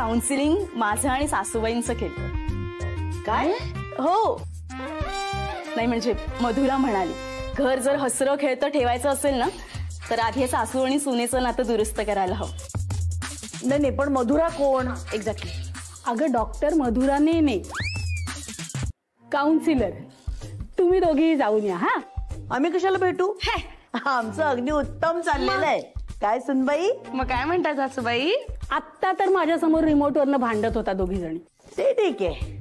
Counselling माझं आणि सासूबाईंचं केलं. काय? हो. नाही म्हणजे मधुरा म्हणाली घर जर हसरं खेळतं ठेवायचं असेल ना तर आधी सासू आणि सुनेचं नातं दुरुस्त करायला हवं. नाही पण मधुरा कोण? एक्झॅक्टली. अगं डॉक्टर मधुरा नेने, काउन्सिलर. तुम्ही दोघी जाऊन या. हा, आम्ही कशाला भेटू? आमचं अगदी उत्तम चाललेलं आहे. काय सुनबाई? मग काय म्हणतात सासूबाई? आत्ता तर माझ्या समोर रिमोट वरनं भांडत होता दोघी जणी. ते ठीक आहे.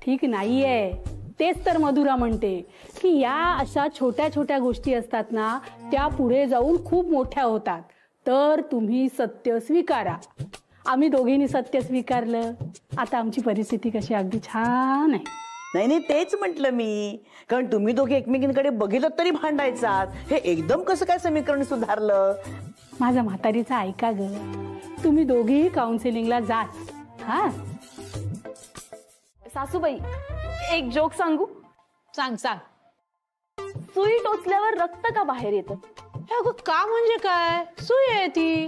ठीक नाहीये, तेच तर मधुरा म्हणते की या अशा छोट्या छोट्या गोष्टी असतात ना त्या पुढे जाऊन खूप मोठ्या होतात. तर तुम्ही सत्य स्वीकारा. आम्ही दोघींनी सत्य स्वीकारलं. आता आमची परिस्थिती कशी अगदी छान आहे. नाही तेच म्हटलं मी. कारण तुम्ही दोघे एकमेकींकडे बघितलं तरी भांडायचात. हे एकदम कसं काय समीकरण सुधारलं? माझ्या म्हातारीचं ऐका ग. तुम्ही दोघीही काउन्सिलिंगला जात. हा सासूबाई एक जोक सांगू? सांग सांग. सुई टोचल्यावर रक्त का बाहेर येतं? अगं का म्हणजे काय? सुई आहे ती,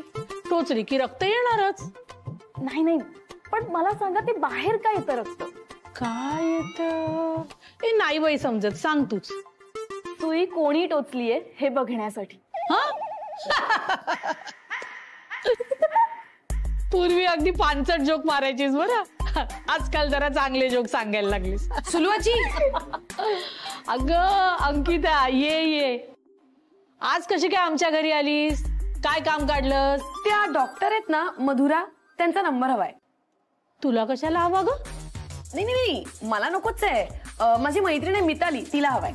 टोचली की रक्त येणारच. नाही पण मला सांगा ते बाहेर का येतं रक्त? काय येतं? ए नाही बाई समजत, सांग तूच. सुई कोणी टोचलीये हे बघण्यासाठी. पूर्वी अगदी पानसट जोक मारायचीस बरं, आजकाल जरा चांगले जोक सांगायला लागलीस. सुलवाची. अगं अंकिता ये. आज कशी काय आमच्या घरी आलीस? काय काम काढलंस? त्या डॉक्टर आहेत ना मधुरा, त्यांचा नंबर हवाय. तुला कशाला हवा ग? नाही मला नकोच आहे. माझी मैत्रीण आहे मिताली, तिला हवाय.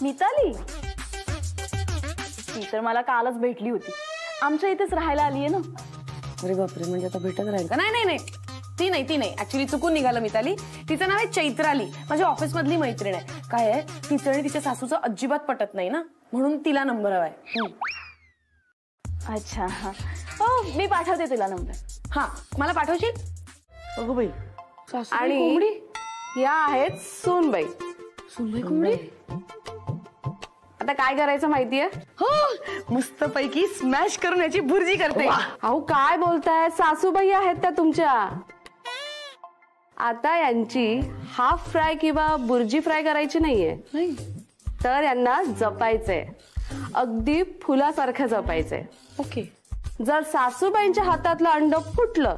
मिताली? ती तर मला कालच भेटली होती. आमच्या इथेच राहायला आलीये ना. अरे बापरे, म्हणजे आता भेटत राहील का? नाही ती नाही ऍक्च्युली चुकून निघालं मिताली. तिचं नाव आहे चैत्राली, माझ्या ऑफिस मधली मैत्रीण आहे. काय आहे तिचं आणि तिच्या सासूचं अजिबात पटत नाही ना, म्हणून तिला नंबर हवाय. अच्छा हा, हो मी पाठवते तिला नंबर. हा मला पाठवशील? अगो बाई, आणि या आहेत सूनबाई. सुनबाई कुंबळे. आता काय करायचं माहितीये? हो मस्त पैकी स्मॅश करून याची भुर्जी करते. अहो काय बोलताय, सासूबाई आहेत त्या तुमच्या. आता यांची हाफ फ्राय किंवा बुर्जी फ्राय करायची नाहीये, तर यांना जपायचंय, अगदी फुलासारखं जपायचंय. ओके. जर सासूबाईंच्या हातातलं अंड फुटलं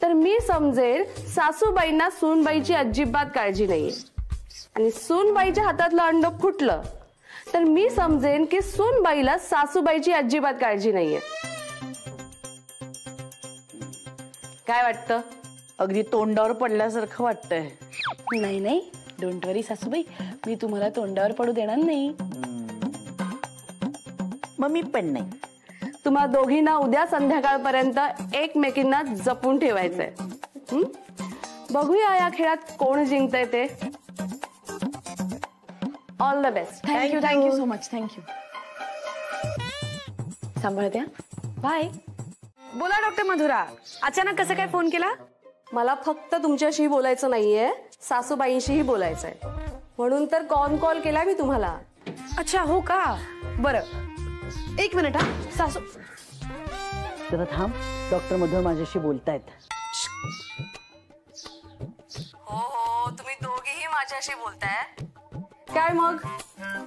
तर मी समजेल सासूबाईंना सूनबाईची अजिबात काळजी नाहीये, आणि सूनबाईच्या हातातलं अंड फुटलं तर मी समजेन की सूनबाईला सासूबाईची अजिबात काळजी नाहीये. काय वाटतं? अगदी तोंडावर पडल्यासारखं वाटतंय. नाही डोंट वरी सासूबाई, मी तुम्हाला तोंडावर पडू देणार नाही. मग मी पण नाही. तुम्हा दोघींना उद्या संध्याकाळपर्यंत एकमेकींना जपून ठेवायचंय. बघूया या खेळात कोण जिंकतंय ते. All the best. Thank you so much. Thank you. सांभाळते. बाय. बोला डॉक्टर मधुरा, अचानक कसं काय फोन केला? मला फक्त तुमच्याशी बोलायचं नाहीये, सासूबाईंशीही बोलायचंय, म्हणून तर कॉल केला मी तुम्हाला. अच्छा हो का? बरं एक मिनिट. हा सासू जरा थांब, डॉक्टर मधुरा माझ्याशी बोलतायत. हो तुम्ही दोघीही माझ्याशी बोलताय. काय मग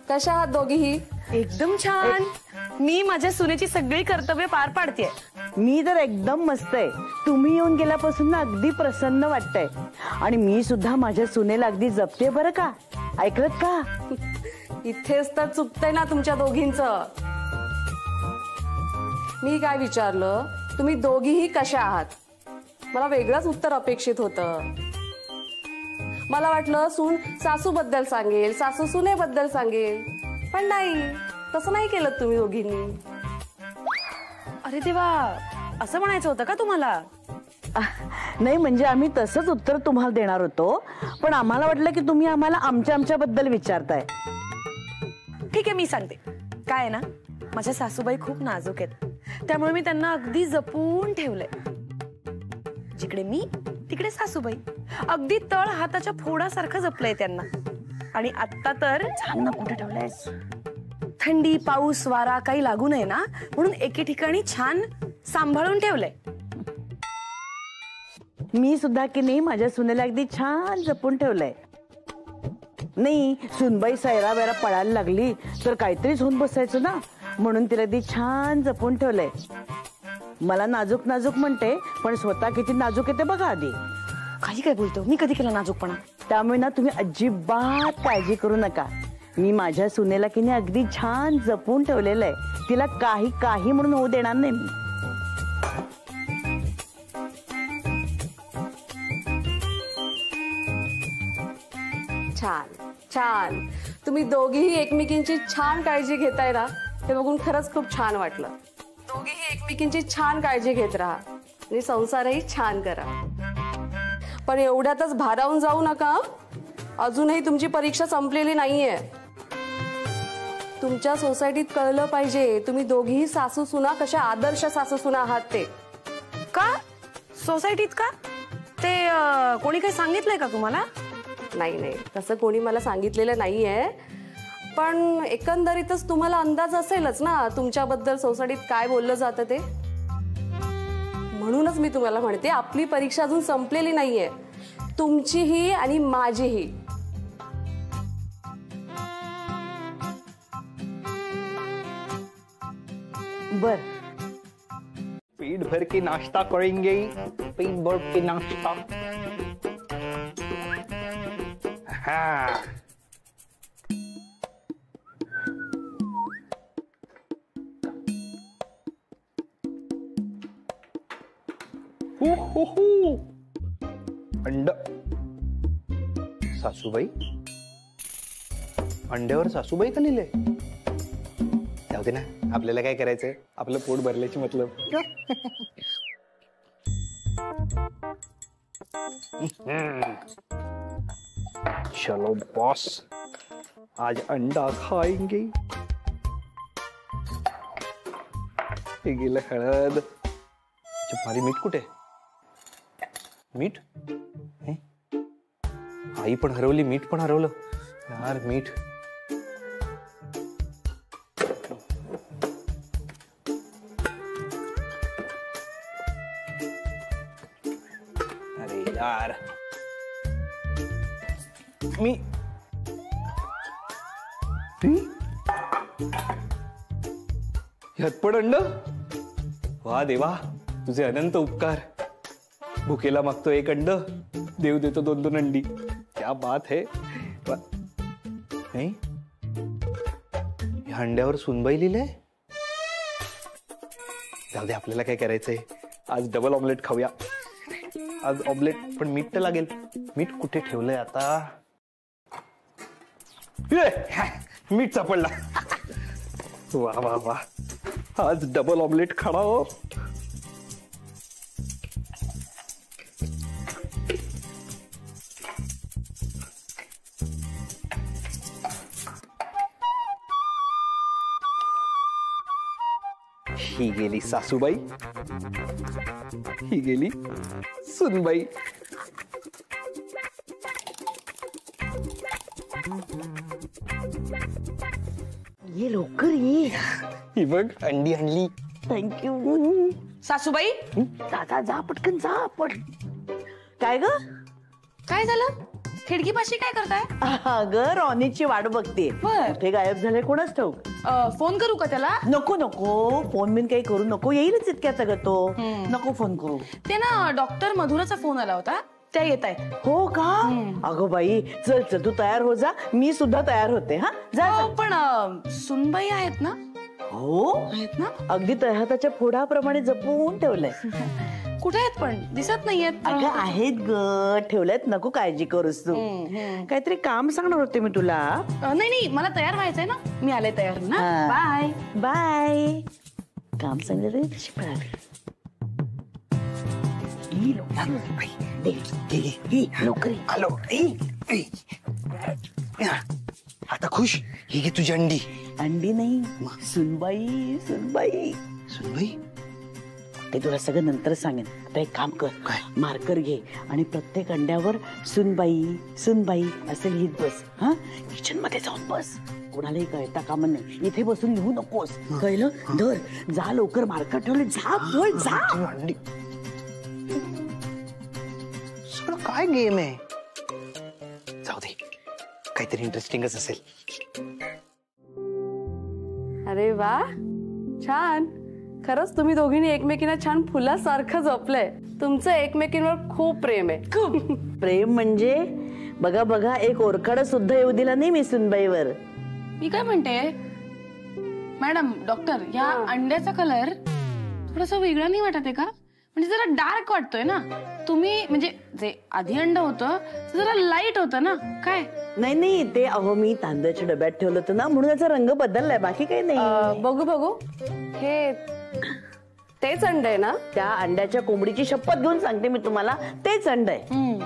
कशा आहात दोघीही? एकदम छान. मी माझ्या सुनेची सगळी कर्तव्य पार पाडतेय. मी तर एकदम मस्त आहे. तुम्ही येऊन गेल्यापासून ना अगदी प्रसन्न वाटतंय. आणि मी सुद्धा माझ्या सुनेला अगदी जपते बरं का. ऐकलत का? इथेच तर चुकतंय ना तुमच्या दोघींचं. मी काय विचारलं, तुम्ही दोघीही कशा आहात? मला वेगळंच उत्तर अपेक्षित होतं. मला वाटलं सून सासूबद्दल सांगेल, सासू सुनेबद्दल सांगेल, पण नाही, तसं नाही केलं तुम्ही दोघींनी. अरे देवा, असं म्हणायचं होतं का तुम्हाला? नाही म्हणजे आम्ही तसंच उत्तर तुम्हाला देणार होतो, पण आम्हाला वाटलं की तुम्ही आम्हाला आमच्याबद्दल विचारताय. ठीक आहे, मी सांगते. काय आहे ना, माझ्या सासूबाई खूप नाजूक आहेत, त्यामुळे मी त्यांना अगदी जपून ठेवलंय. जिकडे मी तिकडे सासूबाई. अगदी तळ हाताच्या फोडासारखं जपलंय त्यांना. आणि आता तर छान ना, कुठे ठेवलंयस? थंडी पाऊस वारा काही लागू नये ना, म्हणून एके ठिकाणी छान सांभाळून ठेवलंय. मी सुद्धा की नाही माझ्या सुनेला अगदी छान जपून ठेवलंय. नाही सुनबाई सैरा वैरा पळायला लागली तर काहीतरीच होऊन बसायचं ना, म्हणून तिला अगदी छान जपून ठेवलंय. मला नाजूक नाजूक म्हणते पण स्वतः किती नाजूक येते बघा आधी. काही काय बोलतो, मी कधी केला नाजूकपणा? त्यामुळे ना तुम्ही अजिबात काळजी करू नका. मी माझ्या सुनेला की नाही अगदी छान जपून ठेवलेलं आहे. तिला काही म्हणून होऊ देणार नाही मी. छान छान, तुम्ही दोघीही एकमेकींची छान काळजी घेताय ना, हे बघून खरंच खूप छान वाटलं. दोघीही एकमेकींची छान काळजी घेत राहा आणि संसारही छान करा. पण एवढ्यातच भारावून जाऊ नका. अजूनही तुमची परीक्षा संपलेली नाहीये. तुमच्या सोसायटीत कळलं पाहिजे तुम्ही दोघीही सासू सुना कशा आदर्श सासू सुना आहात ते. का सोसायटीत का? ते कोणी काही सांगितलंय का तुम्हाला? नाही, तसं कोणी मला सांगितलेलं नाहीये, पण एकंदरीतच तुम्हाला अंदाज असेलच ना तुमच्याबद्दल सोसायटीत काय बोललं जातं ते. म्हणूनच मी तुम्हाला म्हणते आपली परीक्षा अजून संपलेली नाहीये, तुमचीही आणि माझीही. बर, पेट भर के नाश्ता करेंगे, पेट भर के नाश्ता. हाँ. अंड. सासूबाई, अंड्यावर सासूबाई का लिहिलंय? जाऊ दे ना, आपल्याला काय करायचंय, आपलं पोट भरल्याची मतलब. चलो बॉस, आज अंडा खाएंगे. हे गेलं हळद. माझी मीठ कुठे? मीठ आई पण हरवली, मीठ पण हरवलं यार. मीठ अरे यार, मी ह्यात पण अंड. वा देवा, तुझे अनंत उपकार. भुकेला मागतो एक अंड, देव देतो 2-2 अंडी. क्या बात है. नाही, ह्या अंड्यावर सुनबाई लिहिलंय. जाऊ दे, आपल्याला काय करायचंय, आज डबल ऑमलेट खाऊया. आज ऑमलेट पण मीठ तर लागेल. मीठ कुठे ठेवलंय आता? मीठ सापडला. वा वा वा, आज डबल ऑमलेट खाणार. ही गेली सासूबाई, ही गेली सुनबाई. ये लवकर ये. ही बघ, अंडी आणली. थँक्यू. सासूबाई, दादा जा पटकन जा. काय ग? काय झालं? खिडकीपाशी काय करताय? अगं रॉनीची वाट बघते. बर. कुठे गायब झाले कोणाच ठाऊक. फोन करू का त्याला? नको नको, फोन बिन काही करू नको. येईलच इतक्यात ग तो. नको फोन करू. ते ना डॉक्टर मधुराचा फोन आला होता, त्या येत आहेत. हो का? अगं बाई, चल चल तू तयार हो जा. मी सुद्धा तयार होते. हा जा. पण सुनबाई आहेत ना? हो आहेत ना? अगदी तळहाताच्या फोडाप्रमाणे जपून ठेवलंय. कुठे आहेत पण? दिसत नाहीयेत. अगं आहेत ग, ठेवल्यात. नको काळजी करूस तू. काहीतरी काम सांगणार होते मी तुला. नाही, मला तयार व्हायचंय ना. मी आले तयार ना. Bye bye. काम सांगितलं तशी पळाली. लवकर आलो. आता खुश. ही घे तुझी अंडी. अंडी नाही, सुनबाई. सुनबाई सुनबाई, ते तुला सगळं नंतर सांगेन. आता एक काम कर, मार्कर घे आणि प्रत्येक अंड्यावर सुनबाई सुनबाई असं लिहित बस. हा, किचन मध्ये जाऊन बस. कोणालाही कळता कामा नाही. इथे बसून लिहू नकोस, कळलं? धर, जा लवकर. मार्कर ठेवले. जा बोल, जा. अंडी. काय गेम आहे? जाऊ दे, काहीतरी इंटरेस्टिंगच असेल. अरे वा, छान. खरंच तुम्ही दोघींनी एकमेकींना छान फुलासारखं जपलंय. तुमचं एकमेकींवर खूप प्रेम आहे. खूप प्रेम म्हणजे बघा बघा, एक ओरखड सुद्धा येऊ दिला नाही मी सुनबाईवर. मी काय म्हणते मॅडम, डॉक्टर, या अंड्याचा कलर थोडासा वेगळा नाही वाटत आहे का? म्हणजे जरा डार्क वाटतोय ना. तुम्ही म्हणजे जे आधी अंड होतं ते जरा लाईट होतं ना. काय? नाही नाही, ते अहो मी तांदळाच्या डब्यात ठेवलं होतं ना, म्हणून त्याचा रंग बदललाय, बाकी काही नाही. बघू बघू, हे तेच अंड आहे ना? त्या अंड्याच्या कोंबडीची शपथ घेऊन सांगते मी तुम्हाला, तेच अंड आहे.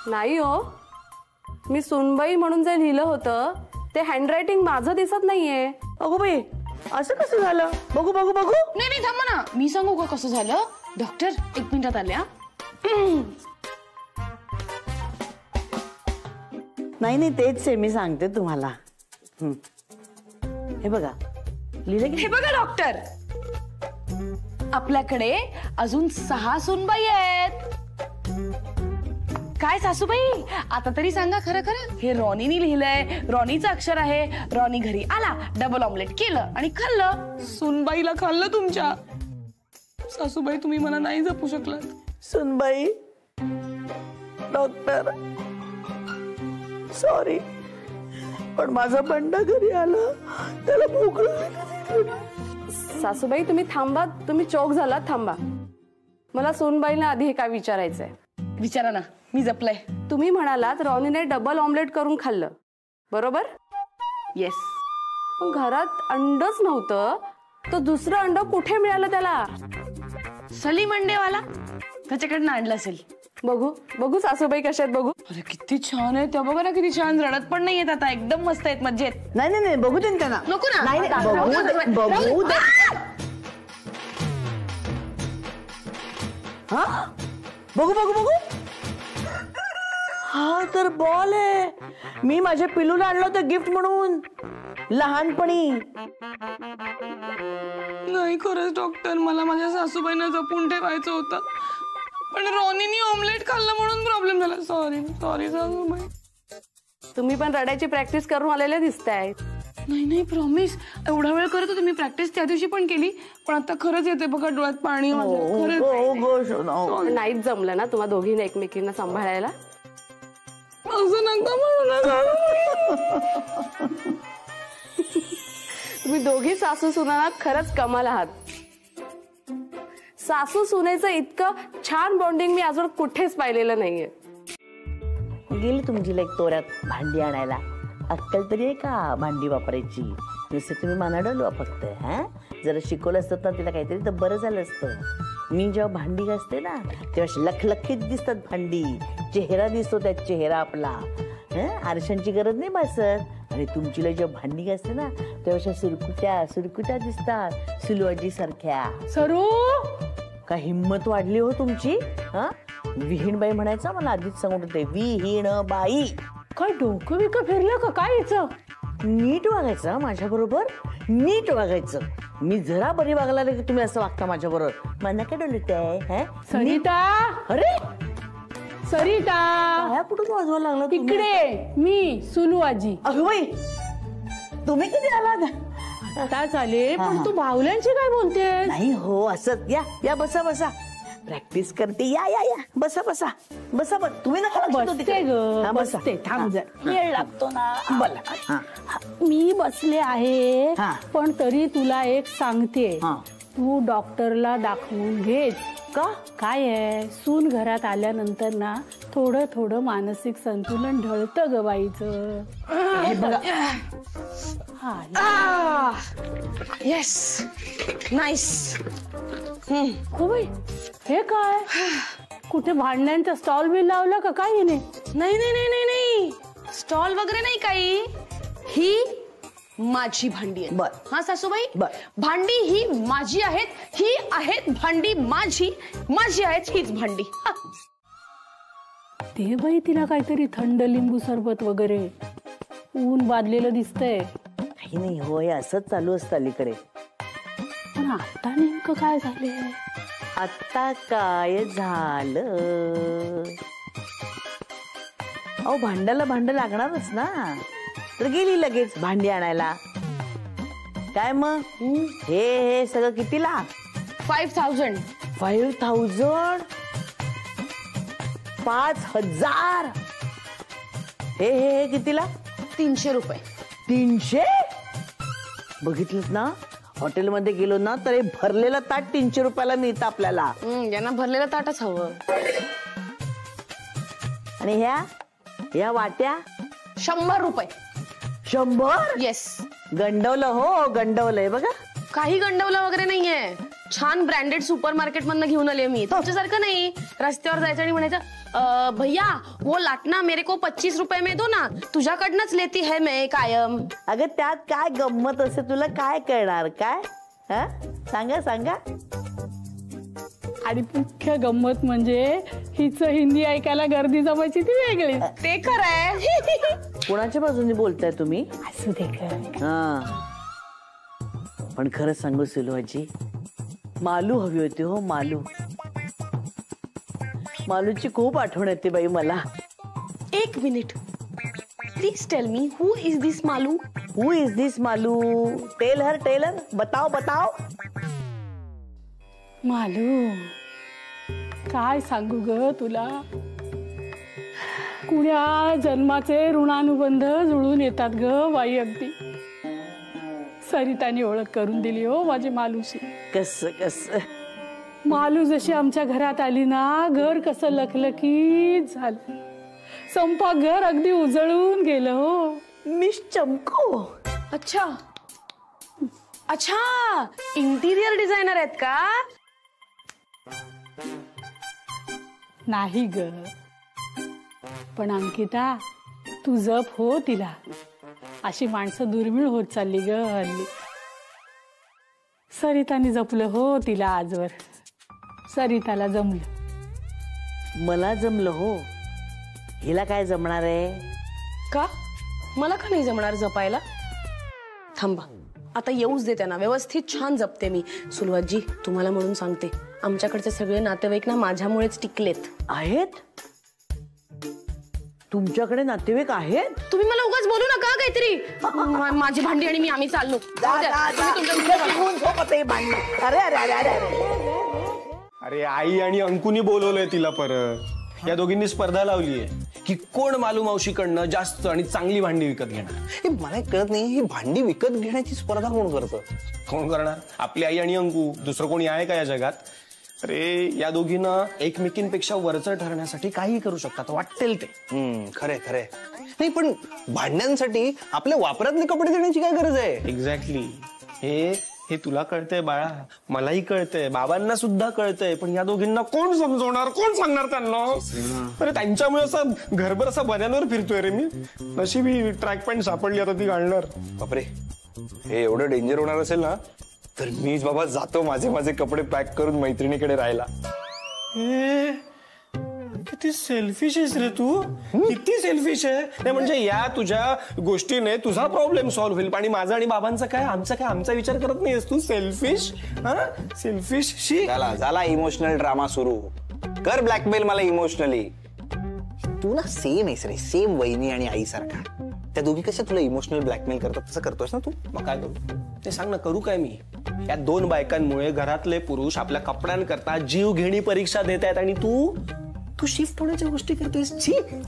नाही हो, मी सुनबाई म्हणून जे लिहिलं होतं ते हँडरायटिंग माझं दिसत नाहीये. अगो बाई, असं कसं झालं? बघू बघू बघू. नाही नाही, थांबा ना, मी सांगू का कसं झालं? डॉक्टर, 1 मिनिटात आल्या. नाही नाही, तेच आहे, मी सांगते तुम्हाला. हे बघा, लिहिलं की हे बघा डॉक्टर, आपल्याकडे अजून 6 सुनबाई आहेत. काय सासूबाई, आता तरी सांगा खरं खरं, हे रॉनीनी लिहिलंय, रॉनीचं अक्षर आहे. रॉनी घरी आला, डबल ऑमलेट केलं आणि खाल्लं. सुनबाईला खाल्लं तुमच्या. सासूबाई, तुम्ही मला नाही जपू शकलात. सुनबाई, डॉक्टर सॉरी, पण माझा बंडा घरी आला, त्याला भूक लागली. सासूबाई तुम्ही थांबा, तुम्ही चोक झालात, थांबा. मला सुनबाईला आधी हे काय विचारायचंय. विचारा ना, मी जपलंय. तुम्ही म्हणालात रॉनीने डबल ऑमलेट करून खाल्लं, बरोबर? येस. घरात अंडच नव्हतं, तर दुसरं अंड कुठे मिळालं त्याला? सलीम अंडेवाला त्याच्याकडनं आणलं असेल. बघू बघू सासूबाई कशा आहेत बघू. अरे किती छान आहे त्या, बघा ना किती छान, रडत पण नाहीयेत आता, एकदम मस्त आहेत, मजेत. नाही नाही नाही, बघू दे त्यांना. नको ना. नाही नाही, बघू दे, बघू दे. हा, बघू बघू बघू. हा तर बॉल आहे. मी माझ्या पिलूला आणलं होतं गिफ्ट म्हणून लहानपणी. नाही खरंच डॉक्टर, मला माझ्या सासूबाईंना जपून ठेवायचं होतं, पण रॉनीनी ऑमलेट खाल्लं म्हणून प्रॉब्लेम झाला. सॉरी सॉरी सासूबाई. तुम्ही पण रडायची प्रॅक्टिस करून आलेले दिसताय. नाही नाही, प्रॉमिस, एवढा वेळ करत होते मी प्रॅक्टिस, त्या दिवशी पण केली, पण आता खरंच येते बघा डोळ्यात पाणी. नाहीच जमलं ना तुम्हा दोघींना एकमेकींना सांभाळायला. असं नका म्हणू. तुम्ही दोघी सासू सुना खरंच कमाल आहात. सासू सुनेचं इतकं छान बॉन्डिंग मी अजून कुठेच पाहिलेलं नाहीये. गेली तुमची लाईक तोऱ्यात भांडी आणायला, अक्कल तरी आहे का भांडी वापरायची? नुसते तुम्ही मानाडलो फक्त. हा, जरा शिकवलं असतं ना तिला काहीतरी तर बरं झालं असतं. मी जेव्हा भांडी घासते ना तेव्हा लखलखीत दिसतात भांडी, चेहरा दिसतो त्यात, चेहरा आपला. आरशांची गरज नाही बसत. आणि तुमची जेव्हा भांडी घासते ना तेव्हा सुरकुट्या सुरकुट्या दिसतात, सुलवाजी सारख्या. सरू, काय हिम्मत वाढली हो तुमची. हा, विहीणबाई म्हणायचं मला आधीच सांगून होते, विहीण बाई. काय डोकं बिकं फिरलं का काय हिचं? नीट वागायचं माझ्या बरोबर, नीट वागायचं. मी जरा बरी वागला की तुम्ही असं वागता माझ्या बरोबर. मला काय डोलत आहे? सरिता, अरे सरिता, पाया कुठून वाजवायला लागला तुम्ही? इकडे मी सुनू आजी. अगं बाई, तुम्ही कधी आलात? आता चाले, पण तू बाहुल्यांची काय बोलते? नाही हो, असंच. या या, बसा बसा, प्रॅक्टिस करते. या या या, बसा बसा बसा. पण तुम्ही नका बसते ग, बसते. थांब जर, वेळ लागतो ना. बोला. मी बसले आहे, पण तरी तुला एक सांगते, तू डॉक्टरला दाखवून घेच. का? काय आहे, सून घरात आल्यानंतर ना थोडं थोडं मानसिक संतुलन ढळतं ग बाईचं. हे बघा. Yes, nice. हो बाई, हे काय, कुठे भांडण्यांचा स्टॉल बिल लावला का काय? नाही नाही नाही नाही नाही, स्टॉल वगैरे नाही काही. ही माझी भांडी आहे. बर. हा सासूबाई, बर. भांडी ही माझी आहेत, ही आहेत भांडी माझी, माझी आहेत हीच भांडी. ते बाई, तिला काहीतरी थंड लिंबू सरबत वगैरे, ऊन बादलेलं दिसतंय. काही नाही हो, हे असंच चालू असतं अलीकडे. पण आता नेमकं काय झालंय? आता काय झालं? अहो भांड्याला भांड लागणारच ना, तर गेली लगेच भांडी आणायला. काय मग हे सगळं कितीला? 5000. 5000? 5000? हे कितीला? 300 रुपये. 300? बघितलं ना, हॉटेलमध्ये गेलो ना तर हे भरलेलं ताट 300 रुपयाला मिळतं आपल्याला. यांना भरलेलं ताटच हवं. आणि ह्या वाट्या 100 रुपये. 100? येस. गंडवलं हो, गंडवलंय बघा. काही गंडवलं वगैरे नाहीये. छान ब्रँडेड सुपर मार्केट मधनं घेऊन आले मी. तुमच्यासारखं नाही रस्त्यावर जायचं आणि म्हणायचं भैया वो लाटना मेरे को 25 रुपये में दो ना, तुझ्याकडनंच लेती है मैं कायम. अगं त्यात काय गंमत असते तुला काय कळणार काय? हा सांगा सांगा. आणि मुख्य गंमत म्हणजे हिचं हिंदी ऐकायला गर्दी जमायची ती वेगळी. ते खरंय. कोणाच्या बाजूने बोलताय तुम्ही? असू दे ग. हा पण खरं सांगू सिलवाजी, मालू हवी होती हो, मालू. मालूची खूप आठवण येते बाई मला. 1 minute please tell me who is this Malu? Who is this Malu? Tailor tailor बताओ बताओ. मालू काय सांगू ग तुला, कुण्या जन्माचे ऋणानुबंध जुळून येतात ग बाई. अगदी सरिताने ओळख करून दिली हो माझी मालूशी. कस कस मालू जशी आमच्या घरात आली ना, घर कसं लखलखीत झालं. संपा घर अगदी उजळून गेलं हो. मिस चमको. अच्छा अच्छा, इंटिरियर डिझायनर आहेत का? नाही ग, पण अंकिता तू जप हो तिला. अशी माणसं दुर्मिळ होत चालली ग हल्ली. सरिताने जपलं हो तिला आजवर. सरिताला जमलं. मला जमलं हो, हिला काय जमणार आहे? का मला का नाही जमणार जपायला? थांबा आता येऊच दे त्यांना, व्यवस्थित छान जपते मी. सुलवाजी तुम्हाला म्हणून सांगते, आमच्याकडचे सगळे नातेवाईक ना माझ्यामुळेच टिकलेत. आहेत? तुमच्याकडे नातेवाईक आहेत? तुम्ही मला उगाच बोलू नका काहीतरी. माझी भांडी आणि आम्ही चाललो. अरे अरे अरे अरे अरे, अरे आई आणि अंकुनी बोलवलंय तिला परत. या दोघींनी स्पर्धा लावली आहे की कोण मालू मावशीकडनं जास्त आणि चांगली भांडी विकत घेणार. हे मला कळत नाही, ही भांडी विकत घेण्याची स्पर्धा कोण करतं? कोण करणार? आपली आई आणि अंकू. दुसरं कोणी आहे का या जगात? अरे या दोघींना एकमेकींपेक्षा वरचढ ठरण्यासाठी काही करू शकतात, वाटेल ते. खरे खरे. नाही पण भांड्यांसाठी आपल्या वापरातले कपडे देण्याची काय गरज आहे? एक्झॅक्टली. हे तुला कळतंय बाळा, मलाही कळतंय, बाबांना सुद्धा कळतंय, पण या दोघींना कोण समजवणार, कोण सांगणार त्यांना? अरे त्यांच्यामुळे असं घरभर असा बन्यांवर फिरतोय रे मी. नशिबी ट्रॅक पॅन्ट सापडली, आता ती घालणार. बापरे, हे एवढं डेंजर होणार असेल ना, तर मीच बाबा जातो माझे कपडे पॅक करून मैत्रिणीकडे राहायला. किती सेल्फिश आहेस रे तू, किती सेल्फिश आहे. नाही म्हणजे या तुझ्या गोष्टीने तुझा प्रॉब्लेम सॉल्व्ह होईल, आणि माझा आणि बाबांचा काय, आमचा विचार करत नाहीस तू. सेल्फिश. सेल्फिश. शी झाला इमोशनल ड्रामा सुरू. कर ब्लॅकमेल मला इमोशनली. तू ना सेम आहेस रे, सेम वहिनी आणि आई सारखा. त्या दोघी कशा तुला इमोशनल ब्लॅकमेल करतात तसं करतोस ना तू. मग काय करू ते सांग ना, करू काय मी? या 2 बायकांमुळे घरातले पुरुष आपल्या कपड्यांकरता जीव घेणी परीक्षा देत आहेत, आणि तू शिफ्ट होण्याच्या गोष्टी करतोयस.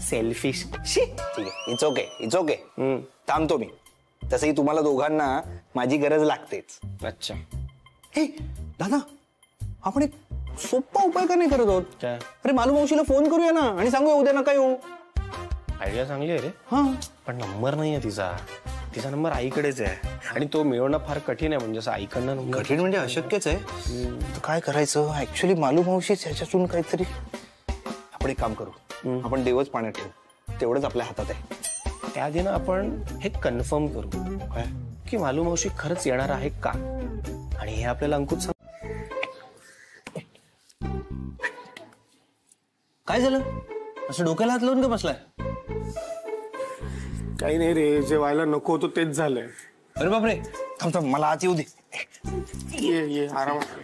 सेल्फिश. शी. ठीक आहे, इट्स ओके इट्स ओके. थांबतो मी. तसंही तुम्हाला दोघांना माझी गरज लागतेच. अच्छा. हे दादा, आपण एक सोपा उपाय का नाही करत आहोत? काय? अरे मालू मावशीला फोन करूया ना आणि सांगूया उद्या नका येऊ. आयडिया चांगली आहे रे. हा पण नंबर नाहीये तिचा नंबर आईकडेच आहे, आणि तो मिळवणं फार कठीण आहे. म्हणजे असं आईकडनं नंबर. कठीण म्हणजे अशक्यच आहे. तर काय करायचं? ऍक्च्युली मालू मावशीच ह्याच्यातून काहीतरी. आपण एक काम करू, आपण देवच पाण्यात ठेवू, तेवढंच आपल्या हातात आहे. त्याआधी ना आपण हे कन्फर्म करू की मालू मावशी खरंच येणार आहे का, आणि हे आपल्याला अंकुत सांग. काय झालं? असं डोक्याला हात लावून का बसलाय? काही नाही रे, जे व्हायला नको होतं तेच झालंय. अरे बापरे, थांब मला आत येऊ दे. ये आरामात.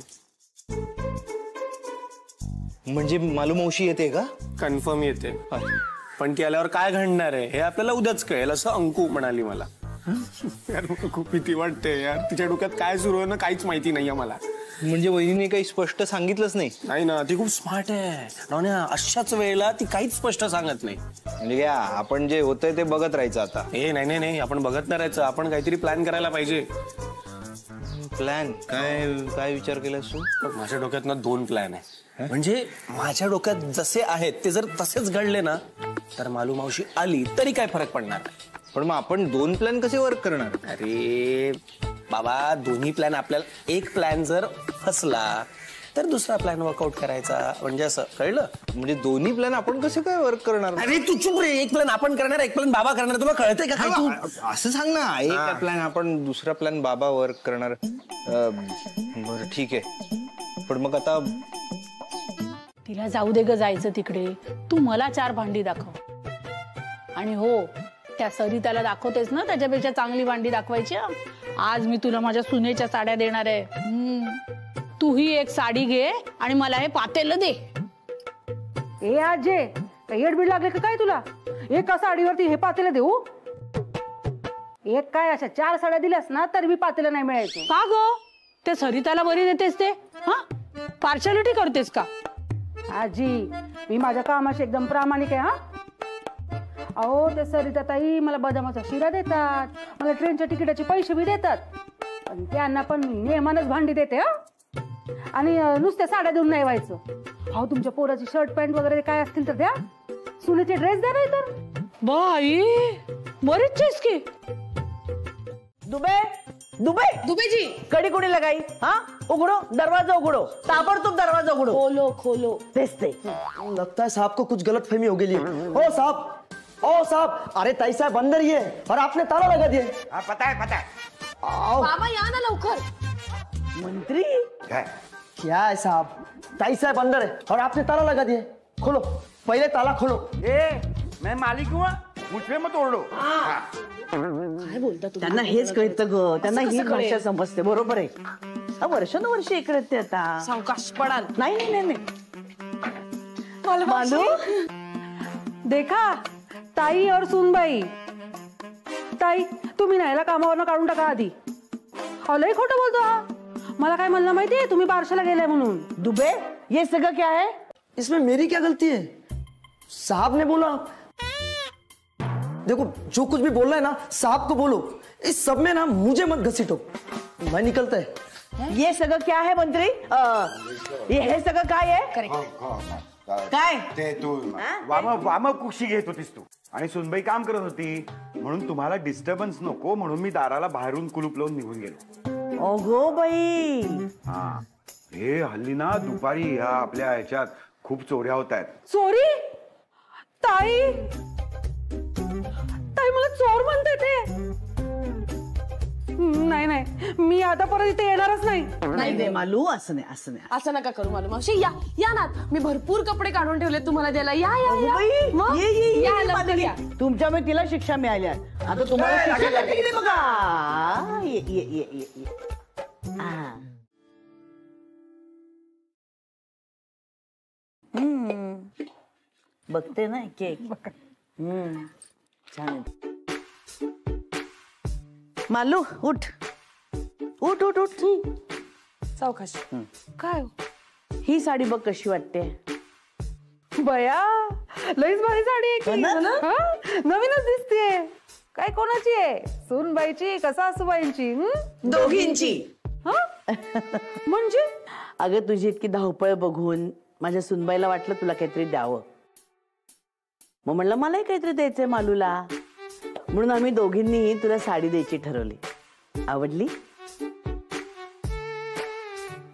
म्हणजे मालू मावशी येते का? कन्फर्म येते. पण ती आल्यावर काय घडणार आहे हे आपल्याला उद्याच कळेल असं अंकू म्हणाली मला. यार मला खूप भीती वाटते यार, तिच्या डोक्यात काय सुरू आहे ना काहीच माहिती नाहीये मला. म्हणजे वहिनीने काही स्पष्ट सांगितलंच नाही? नाही ना, ती खूप स्मार्ट आहे रावण्या, अशाच वेळेला ती काहीच स्पष्ट सांगत नाही. म्हणजे काय, आपण जे होतंय ते बघत राहायचं आता? ए नाही नाही नाही, आपण बघत नाही राहायचं, आपण काहीतरी प्लॅन करायला पाहिजे. प्लॅन काय? काय विचार केलास तू? माझ्या डोक्यात ना 2 प्लॅन आहे. म्हणजे माझ्या डोक्यात जसे आहेत ते जर तसेच घडले ना तर मालू मावशी आली तरी काय फरक पडणार नाही. पण मग आपण 2 प्लॅन कसे वर्क करणार? अरे बाबा, दोन्ही प्लॅन आपल्याला, एक प्लॅन जर फसला तर दुसरा प्लॅन वर्कआउट करायचा, म्हणजे असं कळलं? म्हणजे दोन्ही प्लॅन आपण कसे काय वर्क करणार? अरे तू चुप रे, एक प्लॅन आपण करणार, एक प्लॅन बाबा करणार, तुला कळतंय का काय? तू असं सांग ना, एक प्लॅन आपण, दुसरा प्लॅन बाबा वर्क करणार. बरं ठीक आहे, पण मग आता तिला जाऊ दे ग जायचं तिकडे. तू मला 4 भांडी दाखव. आणि हो, त्या सरिताला दाखवतेस ना त्याच्यापेक्षा चांगली भांडी दाखवायची. आज मी तुला माझ्या सुनेच्या साड्या देणार आहे. तूही एक साडी घे आणि मला हे पातेलं दे. ए आजे, काही एडबीड लागले का काय तुला? एका साडीवरती हे पातेलं देऊ? एक काय, अशा 4 साड्या दिल्यास ना तर मी पातेलं नाही मिळायचं. का ग? ते सरिताला बरी देतेस ते? हा, पार्शालिटी करतेस का? आजी, मी माझ्या कामाशी एकदम प्रामाणिक आहे. हा अहो, ते सरिता ताई मला बदामाचा शिरा देतात, मला ट्रेनच्या तिकिटाचे पैसे बी देतात, पण त्यांना पण मी नेमानच भांडी देते. हा, आणि नुसत्या साड्या देऊन नाही व्हायचं. अहो, तुमच्या पोराची शर्ट पॅन्ट वगैरे काय असतील तर द्या, सुनेचे ड्रेस द्या. नाही तर बाई बरीच चीज की. दुबे दुबे दुबे जी, कडी कोणी लगाई? हा, उघडो दरवाजा, उघडो ताबड़तोब दरवाजा उघडो. खोलो खोलो. तेच ते. लगता है साहब को कुछ गलतफहमी हो गई है. ओ साहब, ओ साहब, अरे ताई साहब अंदर ही है और आपने ताला लगा दिया. हाँ पता है पता है. आओ. बाबा या ना लवकर. मंत्री क्या है साहब, ताई साहब अंदर है और आपने ताला लगा दिया. खोलो, पहले ताला खोलो. मैं मालिक हूँ, मुझ पे मत ओरडो. काय बोलता तुम्ही? त्यांना हेच कळतं ग, त्यांना ही भाषा समजते. बरोबर आहे. वर्षानुवर्ष इकडे ते आता सावकाश पडाल. नाही नाही नाही. मालू देखा, ताई और सुनबाई. ताई, तुम्ही नाहीला कामावरनं काढून टाका आधी. लय खोटं बोलतो हा. मला काय म्हणलं माहितीये, तुम्ही बारशाला गेलाय म्हणून. दुबे, ये सगळं क्या है? इसमें मेरी क्या गलती है? साहब ने बोला. देखो, जो कुछ भी बोल रहा है ना साहब को बोलो. इस सब में ना मुझे मत घसीटो. मैं निकलता है. ये सगळं क्या है मंत्री? हे सगळं काय आहे? काय ते तू वाम कुक्षी घेत होतीस तू, आणि सुनबाई काम करत होती, म्हणून तुम्हाला डिस्टर्बन्स नको म्हणून मी दाराला बाहेरून कुलूप लावून निघून गेलो. ओगो बाई. हा, हे हल्ली ना दुपारी ह्या आपल्या ह्याच्यात खूप चोऱ्या होत आहेत. चोरी? ताई, ताई मला चोर म्हणते ते. नाही नाही, मी आता परत इथे येणारच नाही. नाही मालू, असं नाही, असं नाही. असं नका करू मालू मावशी. या या ना, मी भरपूर कपडे काढून ठेवले तुम्हाला द्यायला. या या या. मग? ये ये या, ये लवकर माधुरी. या. तुमच्यामुळे तिला शिक्षा मिळाल्या. आता तुम्हाला शिक्षा करते की नाही बघा. ये ये ये ये ये. बघते ना केक. छान आहे. मालू उठ उठ उठ उठ. सावकाश. काय हो? ही साडी बघ कशी वाटते. बया, लईच भारी साडी आहे की. हा? नवीनच दिसतेय. काय कोणाची आहे? सूनबाईची का सासूबाईंची? दोघींची. म्हणजे? अगं, तुझी इतकी धावपळ बघून माझ्या सुनबाईला वाटलं तुला काहीतरी द्यावं. मग म्हणलं मलाही काहीतरी द्यायचंय मालूला, म्हणून आम्ही दोघींनीही तुला साडी द्यायची ठरवली. आवडली?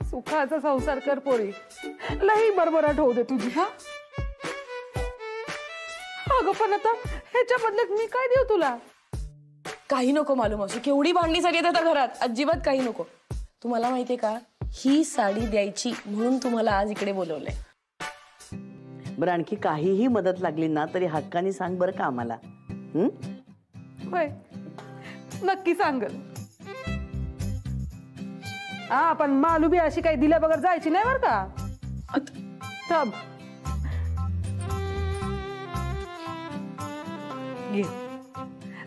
सुखाचा संसार कर पोरी, लई बरबराट होऊ दे तुझी. हा अगं, पण आता ह्याच्या बदल्यात मी काय देऊ तुला? काही नको मालू मावशी. केवढी भांडी साडी येत आता घरात. अजिबात काही नको. तुम्हाला माहितीये का, ही साडी द्यायची म्हणून तुम्हाला आज इकडे बोलवलंय. बरं, आणखी काहीही मदत लागली ना तरी हक्काने सांग बरं का आम्हाला. होय, नक्की सांगल. हा, पण मालू बी अशी काही दिल्या बगर जायची नाही बर का. थांब, घे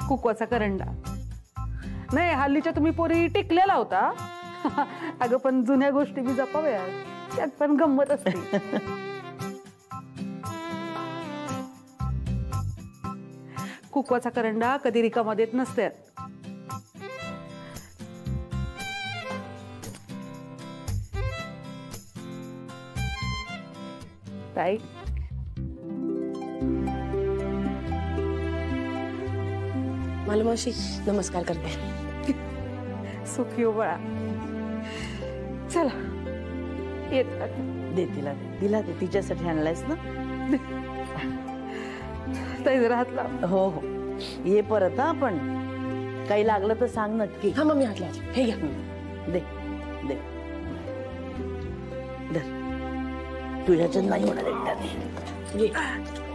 कुकवाचा करंडा. नाही हल्लीच्या तुम्ही पोरी टिकलेला होता. अगं पण जुन्या गोष्टी बी जपाव्या, त्यात पण गंमत असते. कुकवाचा करंडा कधी रिकामा देत नसते. ताई मालुमावशी नमस्कार करते. सुखी हो बाळा. चला येत दे तिला, तिला दे, तिच्यासाठी आणलायस ना. ताई जरा हात लाव. हो हो ये परत हा. आपण काही लागलं तर सांग नक्की. हा मम्मी हात लाव. हे घ्या. दे दे धर. तुझ्याच्यात नाही होणार एकदा. घे.